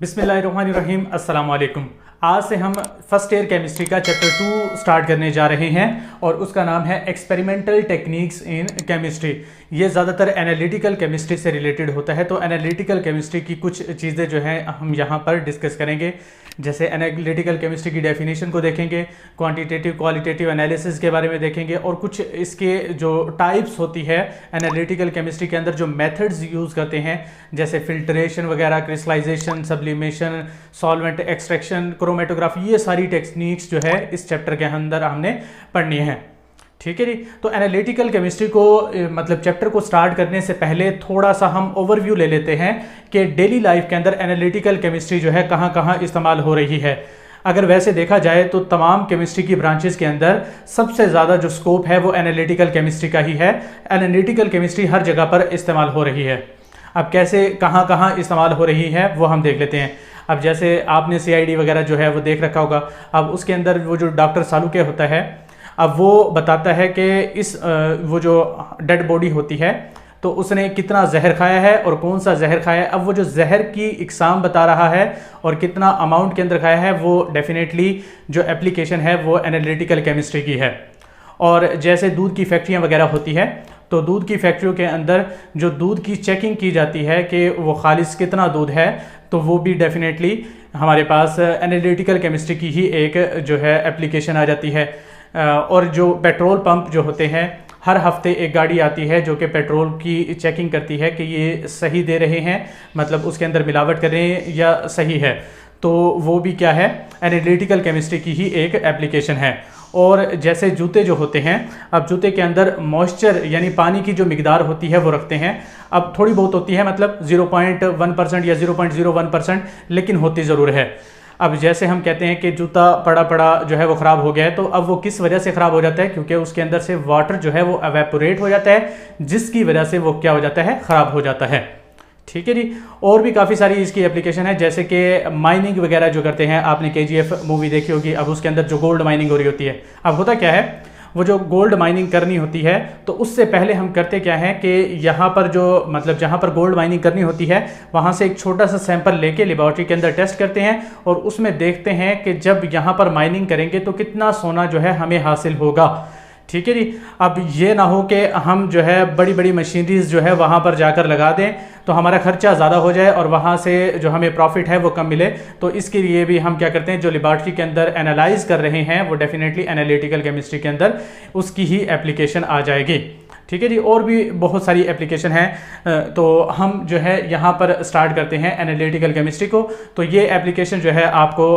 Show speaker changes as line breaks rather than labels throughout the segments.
बिस्मिल्लाहिर्रहमानिर्रहीम अस्सलाम वालेकुम। आज से हम फर्स्ट ईयर केमिस्ट्री का चैप्टर 2 स्टार्ट करने जा रहे हैं और उसका नाम है एक्सपेरिमेंटल टेक्निक्स इन केमिस्ट्री। ये ज़्यादातर एनालिटिकल केमिस्ट्री से रिलेटेड होता है, तो एनालिटिकल केमिस्ट्री की कुछ चीज़ें जो हैं हम यहाँ पर डिस्कस करेंगे। जैसे एनालिटिकल केमिस्ट्री की डेफिनेशन को देखेंगे, क्वांटिटेटिव क्वालिटेटिव एनालिसिस के बारे में देखेंगे और कुछ इसके जो टाइप्स होती है एनालिटिकल केमिस्ट्री के अंदर जो मेथड्स यूज़ करते हैं, जैसे फिल्ट्रेशन वगैरह, crystallization, sublimation, solvent extraction, chromatography, ये सारी टेक्निक्स जो है इस चैप्टर के अंदर हमने पढ़नी है। ठीक है जी। तो एनालिटिकल केमिस्ट्री को मतलब चैप्टर को स्टार्ट करने से पहले थोड़ा सा हम ओवरव्यू ले लेते हैं कि डेली लाइफ के अंदर एनालिटिकल केमिस्ट्री जो है कहाँ कहाँ इस्तेमाल हो रही है। अगर वैसे देखा जाए तो तमाम केमिस्ट्री की ब्रांचेस के अंदर सबसे ज़्यादा जो स्कोप है वो एनालिटिकल केमिस्ट्री का ही है। एनालिटिकल केमिस्ट्री हर जगह पर इस्तेमाल हो रही है। अब कैसे कहाँ कहाँ इस्तेमाल हो रही है वो हम देख लेते हैं। अब जैसे आपने CID वगैरह जो है वो देख रखा होगा। अब उसके अंदर वो जो डॉक्टर सालुके होता है, अब वो बताता है कि वो जो डेड बॉडी होती है तो उसने कितना जहर खाया है और कौन सा जहर खाया है। अब वो जो जहर की इकसाम बता रहा है और कितना अमाउंट के अंदर खाया है, वो डेफिनेटली जो एप्लीकेशन है वो एनालिटिकल केमिस्ट्री की है। और जैसे दूध की फैक्ट्रियाँ वगैरह होती है तो दूध की फैक्ट्रियों के अंदर जो दूध की चेकिंग की जाती है कि वो खालिस कितना दूध है, तो वो भी डेफिनेटली हमारे पास एनालिटिकल केमिस्ट्री की ही एक जो है एप्लीकेशन आ जाती है। और जो पेट्रोल पंप जो होते हैं, हर हफ्ते एक गाड़ी आती है जो कि पेट्रोल की चेकिंग करती है कि ये सही दे रहे हैं, मतलब उसके अंदर मिलावट कर रहे हैं या सही है, तो वो भी क्या है, एनालिटिकल केमिस्ट्री की ही एक एप्लीकेशन है। और जैसे जूते जो होते हैं, अब जूते के अंदर मॉइस्चर यानी पानी की जो मिकदार होती है वो रखते हैं। अब थोड़ी बहुत होती है, मतलब 0.1% या 0.01%, लेकिन होती ज़रूर है। अब जैसे हम कहते हैं कि जूता पड़ा पड़ा जो है वो ख़राब हो गया है, तो अब वो किस वजह से ख़राब हो जाता है, क्योंकि उसके अंदर से वाटर जो है वो एवेपोरेट हो जाता है, जिसकी वजह से वो क्या हो जाता है, ख़राब हो जाता है। ठीक है जी। और भी काफ़ी सारी इसकी एप्लीकेशन है, जैसे कि माइनिंग वगैरह जो करते हैं। आपने KGF मूवी देखी होगी। अब उसके अंदर जो गोल्ड माइनिंग हो रही होती है, अब होता क्या है, वो जो गोल्ड माइनिंग करनी होती है तो उससे पहले हम करते क्या है कि यहाँ पर जो मतलब जहाँ पर गोल्ड माइनिंग करनी होती है वहाँ से एक छोटा सा सैंपल लेके लेबॉर्ट्री के अंदर टेस्ट करते हैं और उसमें देखते हैं कि जब यहाँ पर माइनिंग करेंगे तो कितना सोना जो है हमें हासिल होगा। ठीक है जी। अब ये ना हो कि हम जो है बड़ी बड़ी मशीनरीज जो है वहाँ पर जाकर लगा दें तो हमारा खर्चा ज़्यादा हो जाए और वहाँ से जो हमें प्रॉफिट है वो कम मिले। तो इसके लिए भी हम क्या करते हैं, जो लेबॉर्ट्री के अंदर एनालाइज कर रहे हैं वो डेफिनेटली एनालिटिकल केमिस्ट्री के अंदर उसकी ही एप्लीकेशन आ जाएगी। ठीक है जी। और भी बहुत सारी एप्लीकेशन हैं, तो हम जो है यहाँ पर स्टार्ट करते हैं एनालिटिकल केमिस्ट्री को। तो ये एप्लीकेशन जो है आपको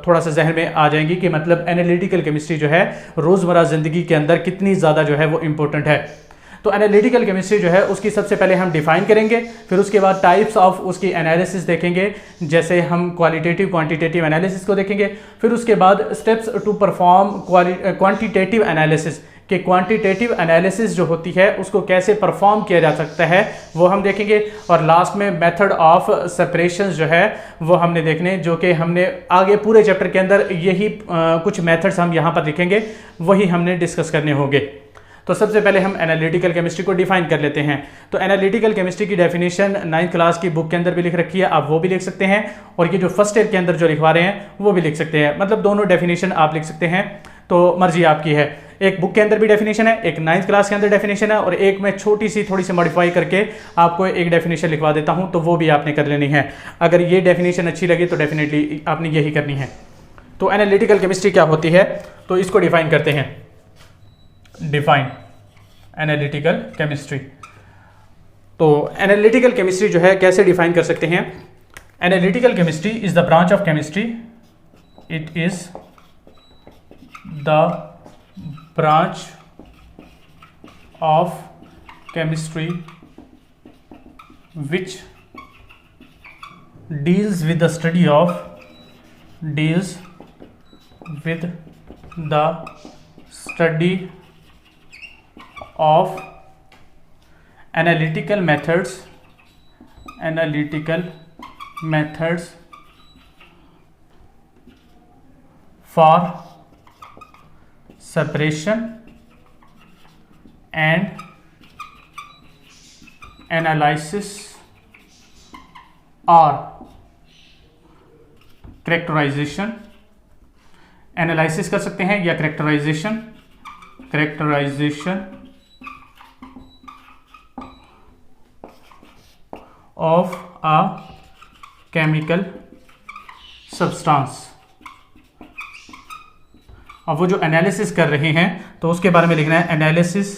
थोड़ा सा जहन में आ जाएंगी कि मतलब एनालिटिकल केमिस्ट्री जो है रोज़मर्रा ज़िंदगी के अंदर कितनी ज़्यादा जो है वो इम्पोर्टेंट है। तो एनालिटिकल केमिस्ट्री जो है उसकी सबसे पहले हम डिफाइन करेंगे, फिर उसके बाद टाइप्स ऑफ उसकी एनालिसिस देखेंगे, जैसे हम क्वालिटेटिव क्वांटिटेटिव एनालिसिस को देखेंगे। फिर उसके बाद steps to perform quantitative analysis कि क्वांटिटेटिव एनालिसिस जो होती है उसको कैसे परफॉर्म किया जा सकता है वो हम देखेंगे। और लास्ट में मेथड ऑफ सेपरेशन जो है वो हमने देखने, जो कि हमने आगे पूरे चैप्टर के अंदर यही कुछ मेथड्स हम यहाँ पर लिखेंगे, वही हमने डिस्कस करने होंगे। तो सबसे पहले हम एनालिटिकल केमिस्ट्री को डिफाइन कर लेते हैं। तो एनालिटिकल केमिस्ट्री की डेफिनेशन 9th क्लास की बुक के अंदर भी लिख रखी है, आप वो भी लिख सकते हैं, और ये जो फर्स्ट ईयर के अंदर जो लिखवा रहे हैं वो भी लिख सकते हैं। मतलब दोनों डेफिनेशन आप लिख सकते हैं, तो मर्जी आपकी है। एक बुक के अंदर भी डेफिनेशन है, एक 9th क्लास के अंदर डेफिनेशन है, और एक मैं छोटी सी थोड़ी सी मॉडिफाई करके आपको एक डेफिनेशन लिखवा देता हूँ, तो वो भी आपने कर लेनी है। अगर ये डेफिनेशन अच्छी लगी तो डेफिनेटली आपने यही करनी है। तो एनालिटिकल केमिस्ट्री क्या होती है, तो इसको डिफाइन करते हैं। Define analytical chemistry. तो एनालिटिकल केमिस्ट्री जो है कैसे डिफाइन कर सकते हैं। Analytical chemistry is the branch of chemistry, it is the branch of chemistry which deals with the study of analytical methods for separation and analysis or characterization, analysis कर सकते हैं या characterization of a chemical substance. अब वो जो analysis कर रहे हैं तो उसके बारे में लिखना है, एनालिसिस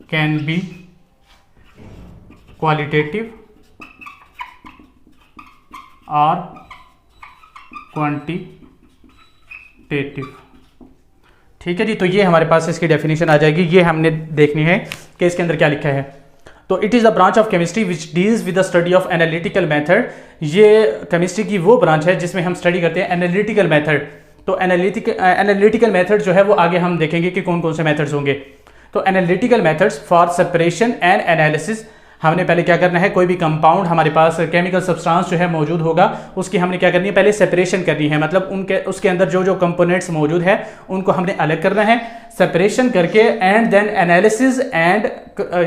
कैन बी क्वालिटेटिव और क्वांटिटेटिव। ठीक है जी, तो ये हमारे पास इसकी डेफिनेशन आ जाएगी। ये हमने देखनी है कि इसके अंदर क्या लिखा है। तो it is a branch of chemistry which deals with the study of analytical method. ये केमिस्ट्री की वो ब्रांच है जिसमें हम स्टडी करते हैं एनालिटिकल मेथड। तो एनालिटिकल मेथड जो है वो आगे हम देखेंगे कि कौन कौन से मेथड्स होंगे। तो analytical methods for separation and analysis, हमने पहले क्या करना है, कोई भी कंपाउंड हमारे पास केमिकल सब्सटेंस जो है मौजूद होगा उसकी हमने क्या करनी है, पहले सेपरेशन करनी है। मतलब उसके अंदर जो जो कंपोनेंट्स मौजूद है उनको हमने अलग करना है, सेपरेशन करके एंड देन एनालिसिस एंड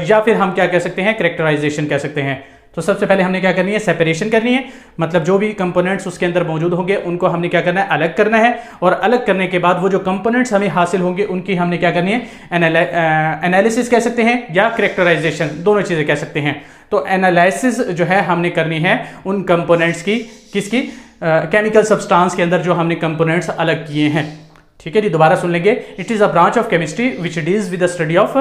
या फिर हम क्या कह सकते हैं, करेक्टराइजेशन कह सकते हैं। तो सबसे पहले हमने क्या करनी है, सेपरेशन करनी है। मतलब जो भी कंपोनेंट्स उसके अंदर मौजूद होंगे उनको हमने क्या करना है, अलग करना है। और अलग करने के बाद वो जो कंपोनेंट्स हमें हासिल होंगे उनकी हमने क्या करनी है, एनालिसिस कह सकते हैं या करेक्टराइजेशन, दोनों चीज़ें कह सकते हैं। तो एनालिसिस जो है हमने करनी है उन कंपोनेंट्स की, किसकी, केमिकल सब्सटेंस के अंदर जो हमने कंपोनेंट्स अलग किए हैं। ठीक है जी, दोबारा सुन लेंगे। It is a branch of chemistry which deals with the study of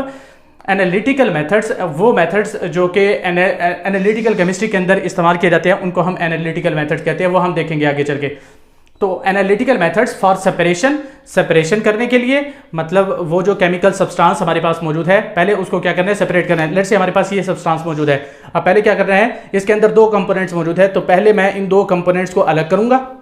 analytical methods. वो मेथड्स जो कि एनालिटिकल केमिस्ट्री के अंदर इस्तेमाल किए जाते हैं उनको हम एनालिटिकल मेथड्स कहते हैं, वो हम देखेंगे आगे चल के। तो एनालिटिकल मेथड्स फॉर सेपरेशन करने के लिए, मतलब वो जो केमिकल सब्सटेंस हमारे पास मौजूद है पहले उसको क्या करना है, सेपरेट करना है। लेट्स से हमारे पास ये सब्सटेंस मौजूद है, अब पहले क्या करना है, इसके अंदर दो कंपोनेंट्स मौजूद है, तो पहले मैं इन दो कंपोनेंट्स को अलग करूंगा।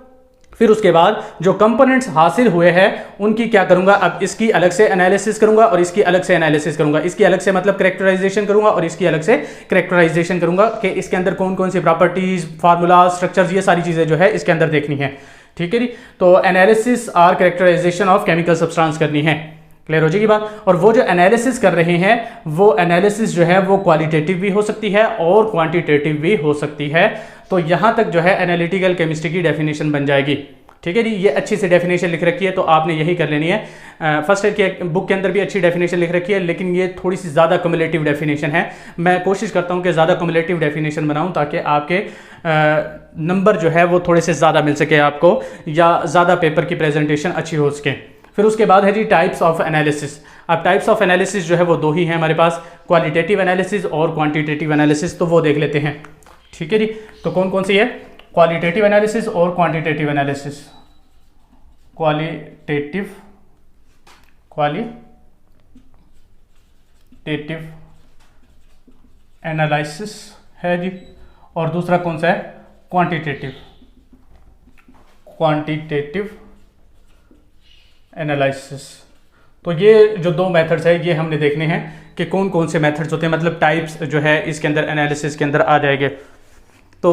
फिर उसके बाद जो कंपोनेंट्स हासिल हुए हैं उनकी क्या करूंगा, अब इसकी अलग से एनालिसिस करूंगा और इसकी अलग से एनालिसिस करूंगा। इसकी अलग से मतलब करेक्टराइजेशन करूंगा और इसकी अलग से करेक्टराइजेशन करूंगा कि इसके अंदर कौन कौन सी प्रॉपर्टीज, फार्मूला, स्ट्रक्चर्स, ये सारी चीजें जो है इसके अंदर देखनी है। ठीक है जी, तो एनालिसिस और करेक्टराइजेशन ऑफ केमिकल सब्सटेंस करनी है। क्लियर हो जाएगी बात। और वो जो एनालिसिस कर रहे हैं वो एनालिसिस जो है वो क्वालिटेटिव भी हो सकती है और क्वांटिटेटिव भी हो सकती है। तो यहां तक जो है एनालिटिकल केमिस्ट्री की डेफिनेशन बन जाएगी। ठीक है जी, ये अच्छी सी डेफिनेशन लिख रखी है तो आपने यही कर लेनी है। फर्स्ट ईयर की बुक के अंदर भी अच्छी डेफिनेशन लिख रखी है, लेकिन ये थोड़ी सी ज़्यादा क्युमुलेटिव डेफिनेशन है। मैं कोशिश करता हूँ कि ज़्यादा क्युमुलेटिव डेफिनेशन बनाऊँ ताकि आपके नंबर जो है वो थोड़े से ज़्यादा मिल सके आपको, या ज़्यादा पेपर की प्रेजेंटेशन अच्छी हो सके। फिर उसके बाद है जी टाइप्स ऑफ एनालिसिस। अब टाइप्स ऑफ एनालिसिस जो है वो दो ही हैं हमारे पास, क्वालिटेटिव एनालिसिस और क्वांटिटेटिव एनालिसिस। तो वो देख लेते हैं। ठीक है जी, तो कौन कौन सी है, क्वालिटेटिव एनालिसिस और क्वांटिटेटिव एनालिसिस। क्वालिटेटिव एनालिसिस है जी, और दूसरा कौन सा है, क्वांटिटेटिव एनालिसिस। तो ये जो दो मेथड्स है ये हमने देखने हैं कि कौन कौन से मेथड्स होते हैं, मतलब टाइप्स जो है इसके अंदर एनालिसिस के अंदर आ जाएंगे। तो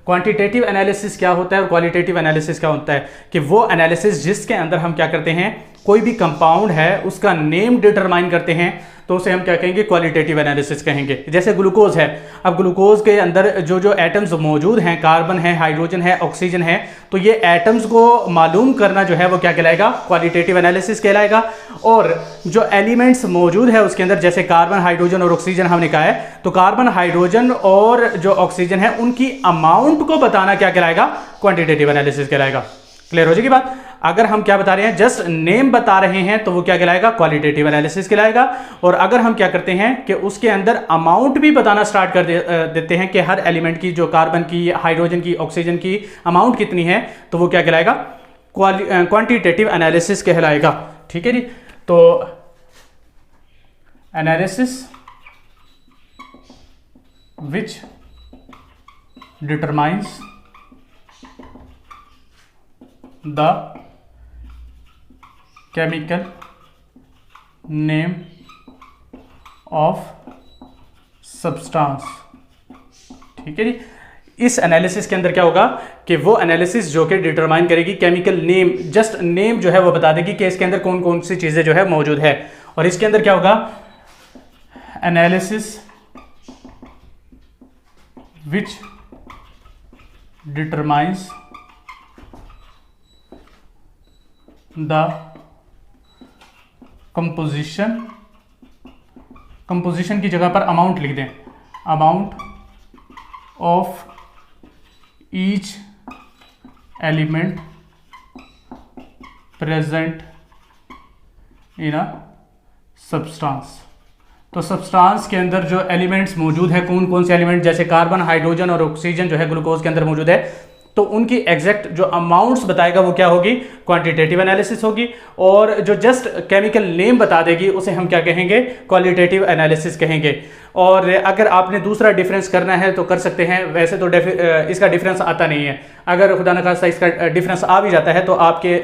क्वांटिटेटिव एनालिसिस क्या होता है और क्वालिटेटिव एनालिसिस क्या होता है, कि वो एनालिसिस जिसके अंदर हम क्या करते हैं, कोई भी कंपाउंड है उसका नेम डिटरमाइन करते हैं, तो उसे हम क्या कहेंगे, क्वालिटेटिव एनालिसिस कहेंगे। जैसे ग्लूकोज है, अब ग्लूकोज के अंदर जो जो एटम्स मौजूद हैं, कार्बन है, हाइड्रोजन है, ऑक्सीजन है, तो ये एटम्स को मालूम करना जो है वो क्या कहलाएगा, क्वालिटेटिव एनालिसिस कहलाएगा। और जो एलिमेंट्स मौजूद है उसके अंदर, जैसे कार्बन, हाइड्रोजन और ऑक्सीजन हमने कहा है, तो कार्बन, हाइड्रोजन और जो ऑक्सीजन है उनकी अमाउंट को बताना क्या कहलाएगा, क्वांटिटेटिव एनालिसिस कहलाएगा। क्लियर हो जाएगी बात। अगर हम क्या बता रहे हैं, जस्ट नेम बता रहे हैं, तो वो क्या कहलाएगा, क्वालिटेटिव एनालिसिस कहलाएगा। और अगर हम क्या करते हैं कि उसके अंदर अमाउंट भी बताना स्टार्ट कर देते हैं कि हर एलिमेंट की, जो कार्बन की, हाइड्रोजन की, ऑक्सीजन की अमाउंट कितनी है, तो वो क्या कहलाएगा, क्वांटिटेटिव एनालिसिस कहलाएगा। ठीक है जी, तो analysis which determines the chemical name of substance। ठीक है जी, इस एनालिसिस के अंदर क्या होगा कि वो एनालिसिस जो कि डिटरमाइन करेगी केमिकल नेम, जस्ट नेम जो है वो बता देगी कि इसके अंदर कौन कौन सी चीजें जो है मौजूद है। और इसके अंदर क्या होगा, analysis which determines the composition की जगह पर अमाउंट लिख दें, amount of each element present in a substance. तो सब्सटेंस के अंदर जो एलिमेंट्स मौजूद है, कौन कौन से एलिमेंट, जैसे कार्बन, हाइड्रोजन और ऑक्सीजन जो है ग्लूकोज के अंदर मौजूद है, तो उनकी एग्जैक्ट जो अमाउंट्स बताएगा वो क्या होगी, क्वांटिटेटिव एनालिसिस होगी। और जो जस्ट केमिकल नेम बता देगी उसे हम क्या कहेंगे, क्वालिटेटिव एनालिसिस कहेंगे। और अगर आपने दूसरा डिफरेंस करना है तो कर सकते हैं, वैसे तो इसका डिफरेंस आता नहीं है। अगर खुदा न खास्ता इसका डिफरेंस आ भी जाता है तो आपके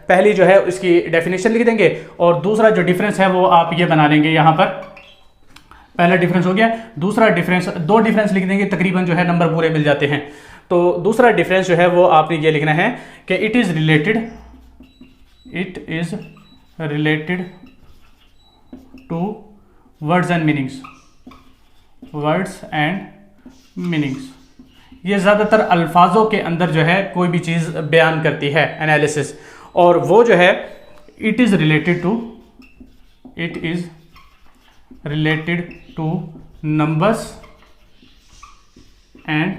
पहली जो है उसकी डेफिनेशन लिख देंगे और दूसरा जो डिफरेंस है वो आप ये बना लेंगे, यहाँ पर पहला डिफरेंस हो गया, दूसरा डिफरेंस, दो डिफरेंस लिख देंगे, तकरीबन जो है नंबर पूरे मिल जाते हैं। तो दूसरा डिफरेंस जो है वो आपने ये लिखना है कि it is related to words and meanings, words and meanings. ये ज़्यादातर अल्फाजों के अंदर जो है कोई भी चीज़ बयान करती है एनालिसिस, और वो जो है it is related two numbers and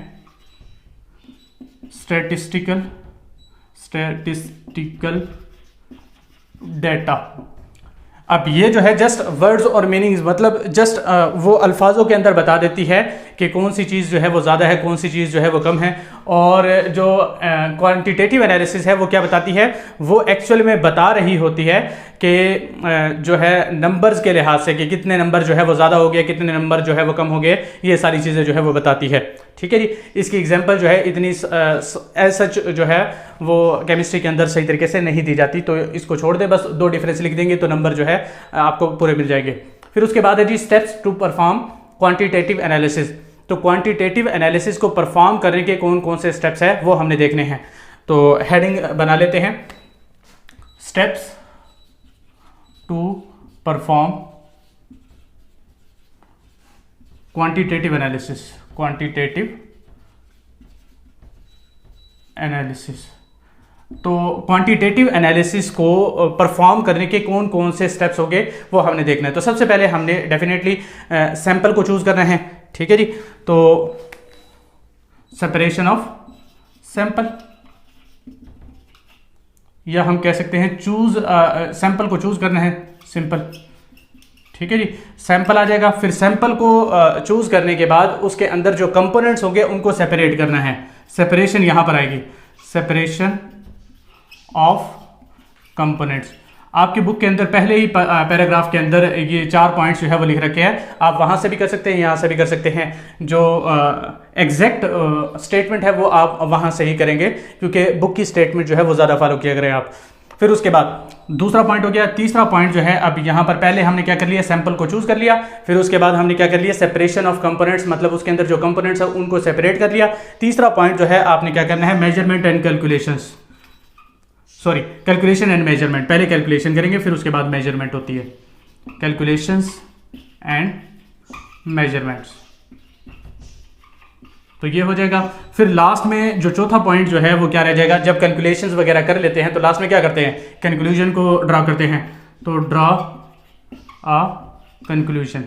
statistical data. अब ये जो है जस्ट वर्ड्स और मीनिंग्स, मतलब जस्ट वो अल्फाजों के अंदर बता देती है कि कौन सी चीज़ जो है वो ज़्यादा है, कौन सी चीज़ जो है वो कम है। और जो क्वांटिटेटिव एनालिसिस है वो क्या बताती है, वो एक्चुअल में बता रही होती है कि जो है नंबर्स के लिहाज से कि कितने नंबर जो है वो ज़्यादा हो गए, कितने नंबर जो है वो कम हो गए, ये सारी चीज़ें जो है वो बताती है। ठीक है जी, इसकी एग्जांपल जो है इतनी एज सच जो है वो केमिस्ट्री के अंदर सही तरीके से नहीं दी जाती, तो इसको छोड़ दे, बस दो डिफरेंस लिख देंगे तो नंबर जो है आपको पूरे मिल जाएंगे। फिर उसके बाद है जी steps to perform quantitative analysis. तो क्वांटिटेटिव एनालिसिस को परफॉर्म करने के कौन कौन से स्टेप्स है वो हमने देखने हैं। तो हेडिंग बना लेते हैं, steps to perform quantitative analysis, quantitative analysis. तो क्वांटिटेटिव एनालिसिस को परफॉर्म करने के कौन कौन से स्टेप्स होंगे वो हमने देखना है। तो सबसे पहले हमने डेफिनेटली सैंपल को चूज करना है। ठीक है जी, तो सेपरेशन ऑफ सैंपल, या हम कह सकते हैं चूज सैंपल को चूज करना है, सिंपल। ठीक है जी, सैंपल आ जाएगा। फिर सैंपल को चूज करने के बाद उसके अंदर जो कंपोनेंट्स होंगे उनको सेपरेट करना है। सेपरेशन यहां पर आएगी, सेपरेशन ऑफ कंपोनेंट्स। आपकी बुक के अंदर पहले ही पैराग्राफ के अंदर ये 4 पॉइंट्स जो है वो लिख रखे हैं, आप वहां से भी कर सकते हैं, यहां से भी कर सकते हैं। जो एग्जैक्ट स्टेटमेंट है वो आप वहां से ही करेंगे, क्योंकि बुक की स्टेटमेंट जो है वो ज़्यादा फॉलो किया करें आप। फिर उसके बाद दूसरा पॉइंट हो गया। तीसरा पॉइंट जो है, अब यहाँ पर पहले हमने क्या कर लिया, सैंपल को चूज कर लिया। फिर उसके बाद हमने क्या कर लिया, सेपरेशन ऑफ कंपोनेंट्स, मतलब उसके अंदर जो कंपोनेंट्स है उनको सेपरेट कर लिया। तीसरा पॉइंट जो है आपने क्या करना है, measurement and calculations, sorry calculation and measurement. पहले कैलकुलेशन करेंगे फिर उसके बाद मेजरमेंट होती है, कैलकुलेशंस एंड मेजरमेंट्स। तो ये हो जाएगा। फिर लास्ट में जो चौथा पॉइंट जो है वो क्या रह जाएगा, जब कैलकुलेशंस वगैरह कर लेते हैं तो लास्ट में क्या करते हैं, कंक्लूजन को ड्रा करते हैं। तो ड्रा अ कंक्लूजन,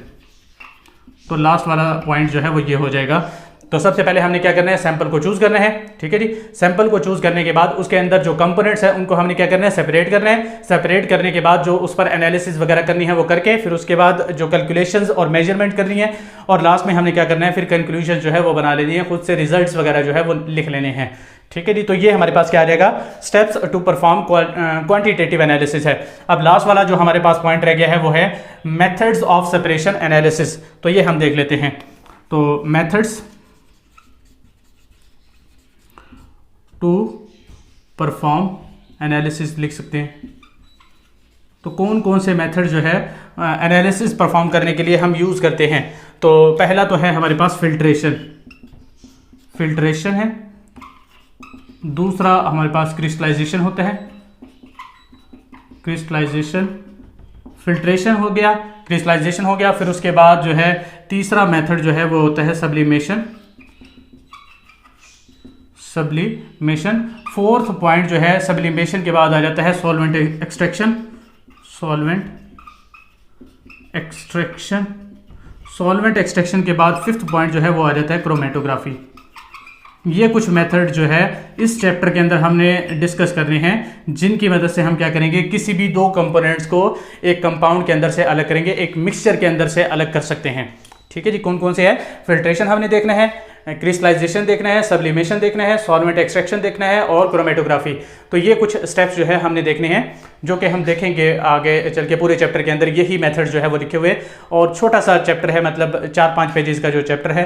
तो लास्ट वाला पॉइंट जो है वो ये हो जाएगा। तो सबसे पहले हमने क्या करना है, सैंपल को चूज करना है। ठीक है जी, सैंपल को चूज करने के बाद उसके अंदर जो कंपोनेंट्स है उनको हमने क्या करना है, सेपरेट करना है। सेपरेट करने के बाद जो उस पर एनालिसिस वगैरह करनी है वो करके, फिर उसके बाद जो कैलकुलेशंस और मेजरमेंट करनी है, और लास्ट में हमने क्या करना है, फिर कंक्लूजन जो है वो बना लेनी है, खुद से रिजल्ट्स वगैरह जो है वो लिख लेने हैं। ठीक है जी, तो ये हमारे पास क्या आ जाएगा, steps to perform quantitative analysis है। अब लास्ट वाला जो हमारे पास पॉइंट रह गया है वो है मेथड्स ऑफ सेपरेशन एनालिसिस। तो ये हम देख लेते हैं। तो मेथड्स टू परफॉर्म एनालिसिस लिख सकते हैं। तो कौन कौन से मेथड जो है एनालिसिस परफॉर्म करने के लिए हम यूज़ करते हैं। तो पहला तो है हमारे पास फिल्ट्रेशन, फिल्ट्रेशन है। दूसरा हमारे पास क्रिस्टलाइजेशन होता है, क्रिस्टलाइजेशन, फिल्ट्रेशन हो गया, क्रिस्टलाइजेशन हो गया। फिर उसके बाद जो है तीसरा मेथड जो है वो होता है सब्लिमेशन, सब्लिमेशन। फोर्थ पॉइंट जो है सब्लिमेशन के बाद आ जाता है सॉल्वेंट एक्सट्रैक्शन। सॉल्वेंट एक्सट्रैक्शन के बाद फिफ्थ पॉइंट जो है वो आ जाता है क्रोमेटोग्राफी। ये कुछ मेथड जो है इस चैप्टर के अंदर हमने डिस्कस करने हैं, जिनकी मदद से हम क्या करेंगे, किसी भी दो कंपोनेंट्स को एक कंपाउंड के अंदर से अलग करेंगे, एक मिक्सचर के अंदर से अलग कर सकते हैं। ठीक है जी। कौन कौन से है? फिल्ट्रेशन हमने देखना है, क्रिस्टलाइजेशन देखना है, सब्लिमेशन देखना है, सॉल्वेंट एक्सट्रैक्शन देखना है और क्रोमेटोग्राफी। तो ये कुछ स्टेप्स जो है हमने देखने हैं, जो कि हम देखेंगे आगे चल के। पूरे चैप्टर के अंदर यही मेथड जो है वो लिखे हुए, और छोटा सा चैप्टर है, मतलब 4-5 पेजेस का जो चैप्टर है,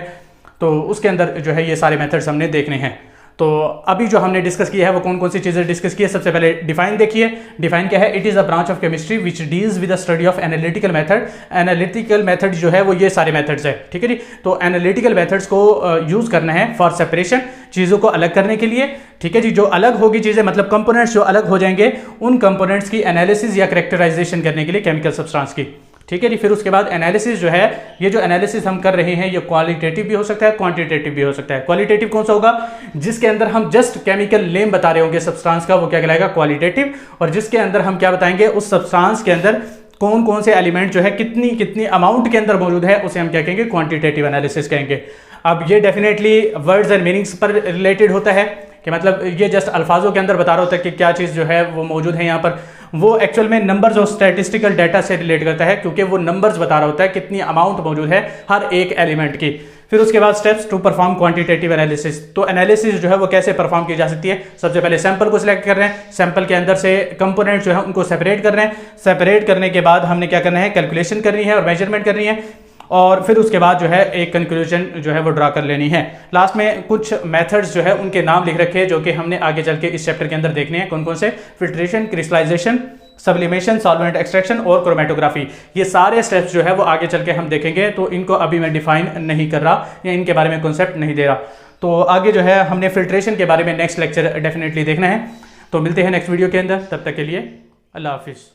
तो उसके अंदर जो है ये सारे मेथड्स हमने देखने हैं। तो अभी जो हमने डिस्कस किया है वो कौन कौन सी चीज़ें डिस्कस की है। सबसे पहले डिफाइन देखिए। डिफाइन क्या है? It is a branch of chemistry which deals with the study of analytical method. Analytical method जो है वो ये सारे मेथड्स है। ठीक है जी। तो एनालिटिकल मेथड्स को यूज़ करना है फॉर सेपरेशन, चीज़ों को अलग करने के लिए। ठीक है जी। जो अलग होगी चीज़ें, मतलब कंपोनेंट्स जो अलग हो जाएंगे, उन कंपोनेंट्स की एनालिसिस या कैरेक्टराइजेशन करने के लिए केमिकल सब्सटेंस की। ठीक है जी। फिर उसके बाद एनालिसिस जो है, ये जो एनालिसिस हम कर रहे हैं ये क्वालिटेटिव भी हो सकता है, क्वांटिटेटिव भी हो सकता है। क्वालिटेटिव कौन सा होगा? जिसके अंदर हम जस्ट केमिकल नेम बता रहे होंगे सब्सटेंस का, वो क्या कहलाएगा? क्वालिटेटिव। और जिसके अंदर हम क्या बताएंगे, उस सब्सटेंस के अंदर कौन कौन से एलिमेंट जो है कितनी कितनी अमाउंट के अंदर मौजूद है, उसे हम क्या कहेंगे? क्वांटिटेटिव एनालिसिस कहेंगे। अब ये डेफिनेटली वर्ड्स एंड मीनिंग्स पर रिलेटेड होता है, कि मतलब ये जस्ट अल्फाजों के अंदर बता रहा होता है कि क्या चीज़ जो है वो मौजूद है यहाँ पर। वो एक्चुअल में नंबर्स और स्टैटिस्टिकल डाटा से रिलेट करता है, क्योंकि वो नंबर्स बता रहा होता है कितनी अमाउंट मौजूद है हर एक एलिमेंट की। फिर उसके बाद steps to perform quantitative analysis. तो एनालिसिस जो है वो कैसे परफॉर्म की जा सकती है? सबसे पहले सैंपल को सिलेक्ट कर रहे हैं, सैंपल के अंदर से कंपोनेंट जो है उनको सेपरेट कर रहे हैं। सेपरेट करने के बाद हमने क्या करना है? कैलकुलेशन करनी है और मेजरमेंट करनी है, और फिर उसके बाद जो है एक कंक्लूजन जो है वो ड्रा कर लेनी है। लास्ट में कुछ मेथड्स जो है उनके नाम लिख रखे हैं, जो कि हमने आगे चल के इस चैप्टर के अंदर देखने हैं। कौन कौन से? Filtration, crystallization, sublimation, solvent extraction और क्रोमेटोग्राफी। ये सारे स्टेप्स जो है वो आगे चल के हम देखेंगे, तो इनको अभी मैं डिफाइन नहीं कर रहा या इनके बारे में कॉन्सेप्ट नहीं दे रहा। तो आगे जो है हमने फिल्ट्रेशन के बारे में नेक्स्ट लेक्चर डेफिनेटली देखना है। तो मिलते हैं नेक्स्ट वीडियो के अंदर, तब तक के लिए अल्लाह हाफिज़।